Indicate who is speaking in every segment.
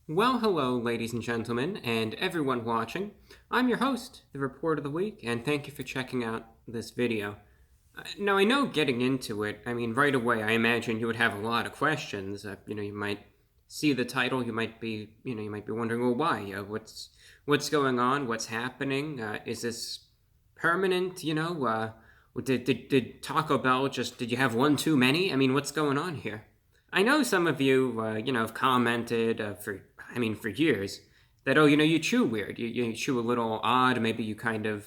Speaker 1: Well, hello, ladies and gentlemen, and everyone watching. I'm your host, the Report of the Week, and thank you for checking out this video. Now, I know getting into it, right away, I imagine you would have a lot of questions. You might see the title, you might be wondering, well, why? What's going on? What's happening? Is this permanent? Did Taco Bell did you have one too many? What's going on here? I know some of you, have commented for years that, oh, you chew weird. You chew a little odd. Maybe you kind of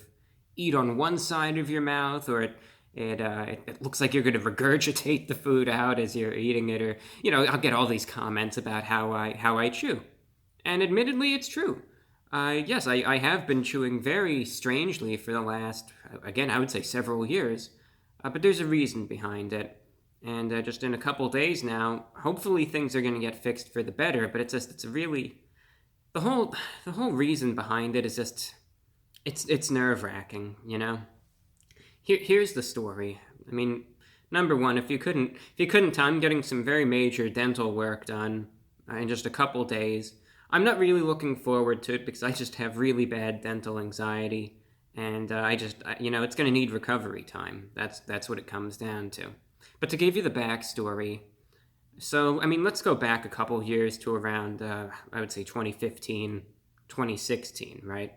Speaker 1: eat on one side of your mouth, or it looks like you're going to regurgitate the food out as you're eating it, or, I'll get all these comments about how I chew. And admittedly, it's true. Yes, I have been chewing very strangely for the last, again, I would say several years, but there's a reason behind it. And just in a couple days now, hopefully things are going to get fixed for the better. But it's really the whole reason behind it is just it's nerve wracking. Here's the story. Number one, if you couldn't tell, I'm getting some very major dental work done in just a couple days. I'm not really looking forward to it because I just have really bad dental anxiety, and it's going to need recovery time. That's what it comes down to. But to give you the backstory, so, let's go back a couple years to around, I would say 2015, 2016, right?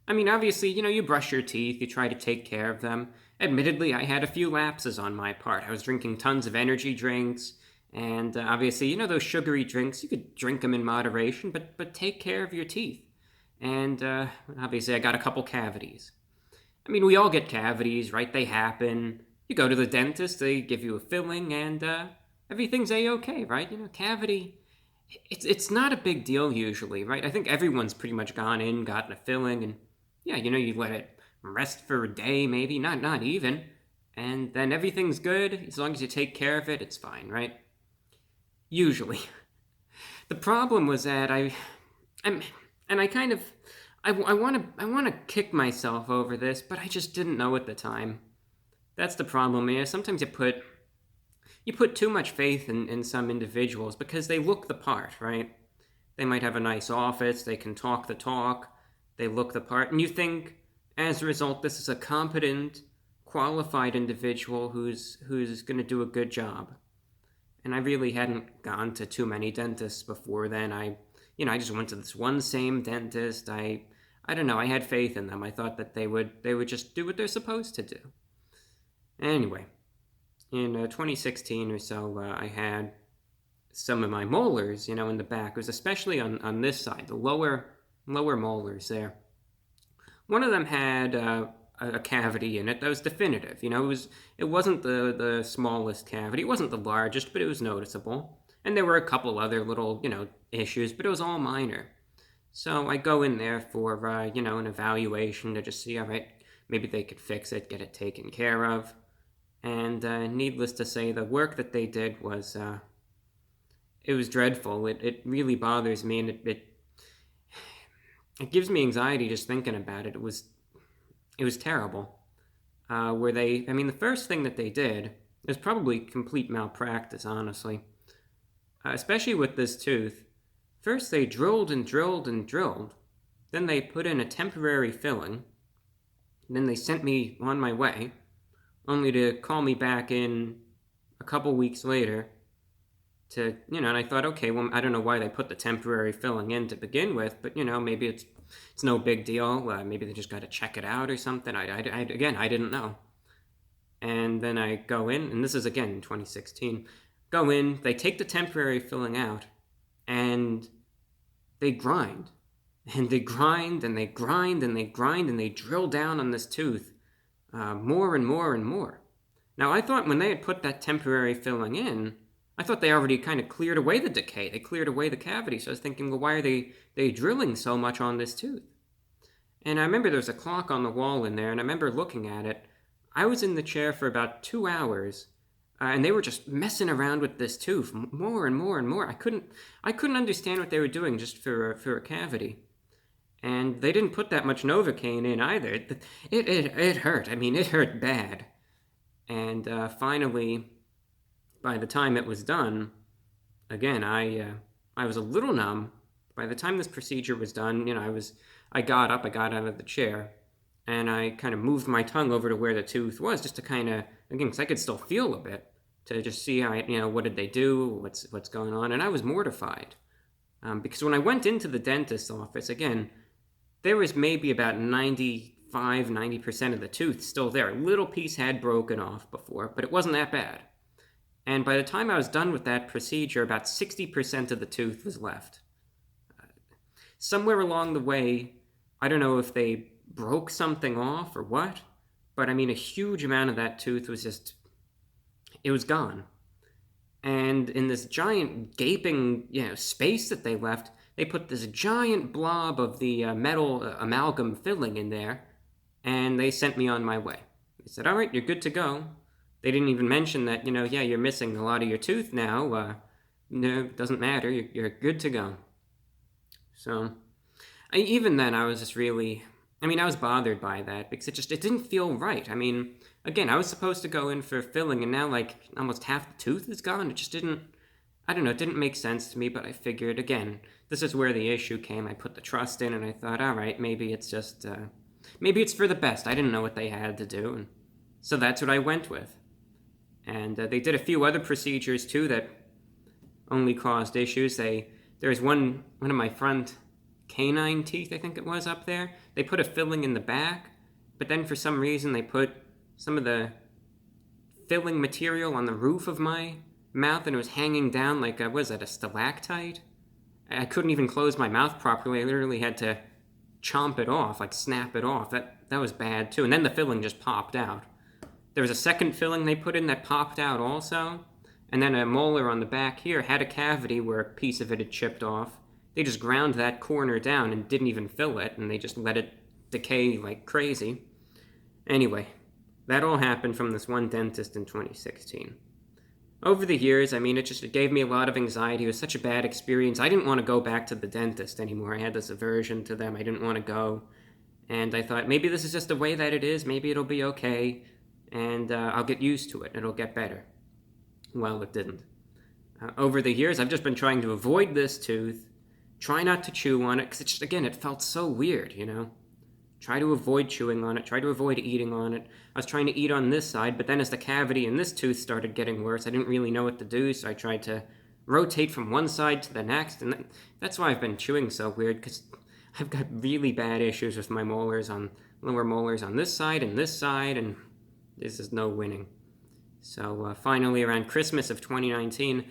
Speaker 1: Obviously, you brush your teeth, you try to take care of them. Admittedly, I had a few lapses on my part. I was drinking tons of energy drinks, and obviously, those sugary drinks, you could drink them in moderation, but take care of your teeth. And obviously, I got a couple cavities. We all get cavities, right? They happen. You go to the dentist, they give you a filling, and everything's a-okay, right? Cavity, it's not a big deal usually, right? I think everyone's pretty much gone in, gotten a filling, and yeah, you let it rest for a day, maybe, not even, and then everything's good. As long as you take care of it, it's fine, right? Usually. The problem was that I want to kick myself over this, but I just didn't know at the time. That's the problem. Sometimes you put too much faith in some individuals because they look the part, right? They might have a nice office, they can talk the talk, they look the part, and you think, as a result, this is a competent, qualified individual who's going to do a good job. And I really hadn't gone to too many dentists before then. I just went to this one same dentist. I don't know. I had faith in them. I thought that they would just do what they're supposed to do. Anyway, in 2016 or so, I had some of my molars, in the back. It was especially on this side, the lower molars there. One of them had a cavity in it that was definitive. It wasn't the smallest cavity. It wasn't the largest, but it was noticeable. And there were a couple other little, issues, but it was all minor. So I go in there for, an evaluation to just see, all right, maybe they could fix it, get it taken care of. And needless to say, the work that they did was, it was dreadful. It really bothers me, and it gives me anxiety just thinking about it. It was terrible. The first thing that they did is probably complete malpractice, honestly. Especially with this tooth. First they drilled and drilled and drilled. Then they put in a temporary filling. Then they sent me on my way, only to call me back in a couple weeks later to, and I thought, okay, well, I don't know why they put the temporary filling in to begin with, but, maybe it's no big deal. Maybe they just got to check it out or something. I didn't know. And then I go in, and this is again in 2016, go in, they take the temporary filling out, and they grind. And they grind, and they grind, and they grind, and they drill down on this tooth more and more and more. Now, I thought when they had put that temporary filling in, I thought they already kind of cleared away the decay. They cleared away the cavity. So I was thinking, well, why are they drilling so much on this tooth? And I remember there was a clock on the wall in there, and I remember looking at it. I was in the chair for about 2 hours, and they were just messing around with this tooth more and more and more. I couldn't understand what they were doing just for a cavity. And they didn't put that much Novocaine in either. It hurt. It hurt bad. And finally, by the time it was done, again, I was a little numb, by the time this procedure was done, I got up, I got out of the chair, and I kind of moved my tongue over to where the tooth was, just to kind of, again, because I could still feel a bit, to just see how, what did they do, what's going on, and I was mortified. Because when I went into the dentist's office, again, there was maybe about 90% of the tooth still there. A little piece had broken off before, but it wasn't that bad. And by the time I was done with that procedure, about 60% of the tooth was left. Somewhere along the way, I don't know if they broke something off or what, but a huge amount of that tooth was it was gone. And in this giant gaping, space that they left, they put this giant blob of the metal amalgam filling in there, and they sent me on my way. They said, all right, you're good to go. They didn't even mention that, you're missing a lot of your tooth now. No, it doesn't matter. You're good to go. So, even then, I was just really, I was bothered by that because it didn't feel right. Again, I was supposed to go in for filling, and now, almost half the tooth is gone. It just didn't, I don't know, it didn't make sense to me, but I figured, again, this is where the issue came. I put the trust in, and I thought, all right, maybe it's just, maybe it's for the best. I didn't know what they had to do, and so that's what I went with. And they did a few other procedures, too, that only caused issues. There's one of my front canine teeth, I think it was, up there. They put a filling in the back, but then for some reason they put some of the filling material on the roof of my mouth, and it was hanging down like, was that a stalactite? I couldn't even close my mouth properly. I literally had to chomp it off, snap it off. That was bad, too. And then the filling just popped out. There was a second filling they put in that popped out also, and then a molar on the back here had a cavity where a piece of it had chipped off. They just ground that corner down and didn't even fill it, and they just let it decay like crazy. Anyway, that all happened from this one dentist in 2016. Over the years, it gave me a lot of anxiety. It was such a bad experience. I didn't want to go back to the dentist anymore. I had this aversion to them. I didn't want to go. And I thought, maybe this is just the way that it is. Maybe it'll be okay. And I'll get used to it. It'll get better. Well, it didn't. Over the years, I've just been trying to avoid this tooth, try not to chew on it, because it felt so weird, Try to avoid chewing on it, try to avoid eating on it. I was trying to eat on this side, but then as the cavity in this tooth started getting worse, I didn't really know what to do, so I tried to rotate from one side to the next, and that's why I've been chewing so weird, because I've got really bad issues with my lower molars on this side, and this is no winning. So finally, around Christmas of 2019,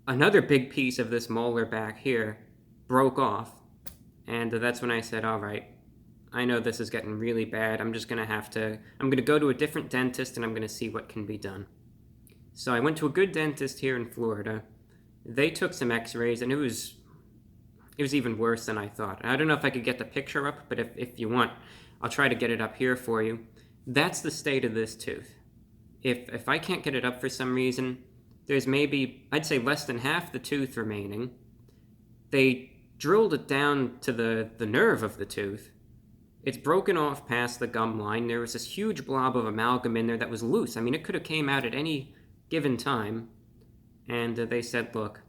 Speaker 1: another big piece of this molar back here broke off. And that's when I said, all right, I know this is getting really bad. I'm going to go to a different dentist, and I'm going to see what can be done. So I went to a good dentist here in Florida. They took some x-rays, and it was even worse than I thought. I don't know if I could get the picture up, but if you want, I'll try to get it up here for you. That's the state of this tooth. If I can't get it up for some reason, there's maybe, I'd say, less than half the tooth remaining. They drilled it down to the nerve of the tooth. It's broken off past the gum line. There was this huge blob of amalgam in there that was loose. It could have came out at any given time. And they said, look,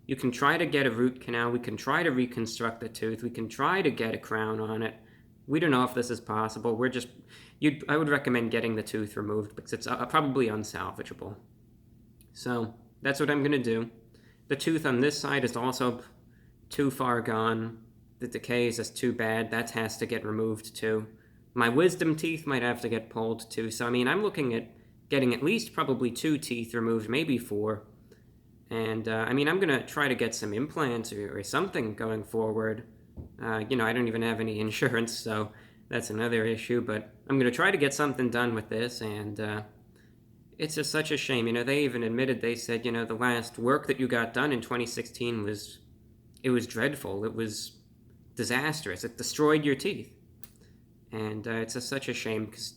Speaker 1: you can try to get a root canal. We can try to reconstruct the tooth. We can try to get a crown on it. We don't know if this is possible. I would recommend getting the tooth removed because it's probably unsalvageable. So that's what I'm going to do. The tooth on this side is also too far gone. The decay is just too bad. That has to get removed too. My wisdom teeth might have to get pulled too. So, I'm looking at getting at least probably 2 teeth removed, maybe 4. And, I'm going to try to get some implants or something going forward. I don't even have any insurance, so that's another issue, but I'm going to try to get something done with this, and it's just such a shame. They even admitted, they said, the last work that you got done in 2016 was dreadful. It was disastrous. It destroyed your teeth. And it's just such a shame, because,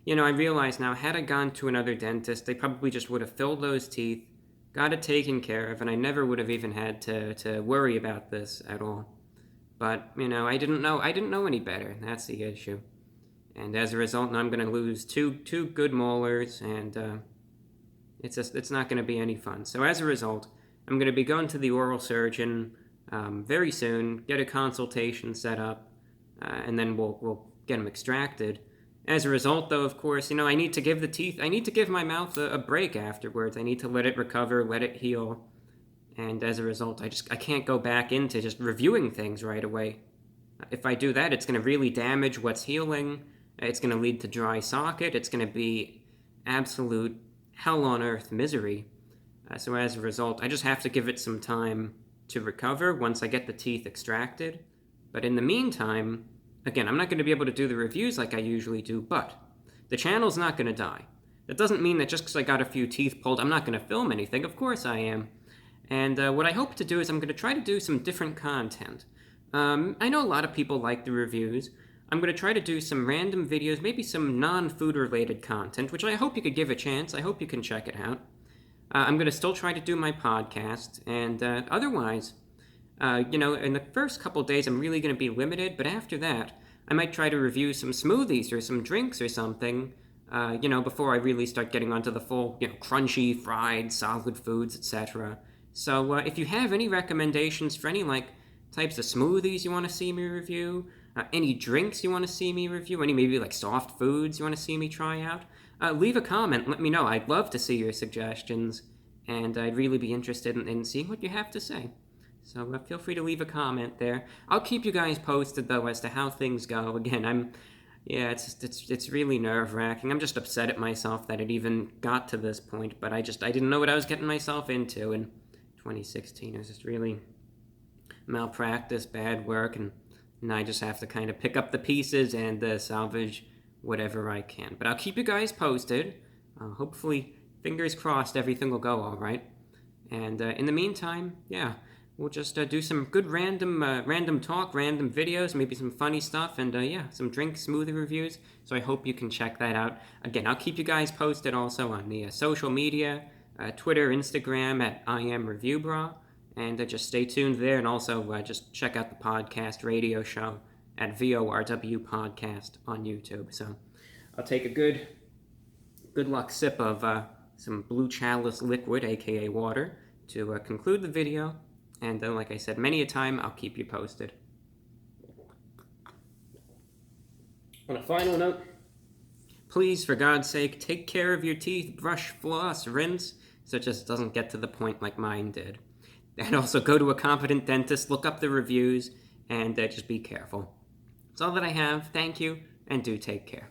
Speaker 1: I realize now, had I gone to another dentist, they probably just would have filled those teeth, got it taken care of, and I never would have even had to worry about this at all. But, I didn't know any better, and that's the issue. And as a result, now I'm going to lose two good molars, and it's not going to be any fun. So as a result, I'm going to be going to the oral surgeon very soon, get a consultation set up, and then we'll get them extracted. As a result, though, of course, I need to give my mouth a break afterwards. I need to let it recover, let it heal. And as a result, I can't go back into just reviewing things right away. If I do that, it's going to really damage what's healing. It's going to lead to dry socket. It's going to be absolute hell on earth misery. So as a result, I just have to give it some time to recover once I get the teeth extracted. But in the meantime, again, I'm not going to be able to do the reviews like I usually do, but the channel's not going to die. That doesn't mean that just because I got a few teeth pulled, I'm not going to film anything. Of course I am. And what I hope to do is I'm going to try to do some different content. I know a lot of people like the reviews. I'm going to try to do some random videos, maybe some non-food related content, which I hope you could give a chance. I hope you can check it out. I'm going to still try to do my podcast, and otherwise, in the first couple days I'm really going to be limited, but after that, I might try to review some smoothies or some drinks or something, before I really start getting onto the full, crunchy, fried, solid foods, etc. So if you have any recommendations for any, types of smoothies you want to see me review, any drinks you want to see me review, any maybe, soft foods you want to see me try out, leave a comment, let me know. I'd love to see your suggestions, and I'd really be interested in seeing what you have to say. So feel free to leave a comment there. I'll keep you guys posted, though, as to how things go. Again, it's really nerve-wracking. I'm just upset at myself that it even got to this point, but I didn't know what I was getting myself into in 2016. It was just really malpractice, bad work, and I just have to kind of pick up the pieces and salvage whatever I can. But I'll keep you guys posted. Hopefully, fingers crossed, everything will go all right. And in the meantime, we'll just do some good random talk, random videos, maybe some funny stuff, and some drink smoothie reviews. So I hope you can check that out. Again, I'll keep you guys posted also on the social media, Twitter, Instagram at I am Reviewbrah, and just stay tuned there. And also just check out the podcast radio show at VORW Podcast on YouTube. So I'll take a good luck sip of some blue chalice liquid, aka water, to conclude the video. And then, like I said, many a time, I'll keep you posted. On a final note, please, for God's sake, take care of your teeth, brush, floss, rinse, so it just doesn't get to the point like mine did. And also go to a competent dentist, look up the reviews, and just be careful. That's all that I have. Thank you, and do take care.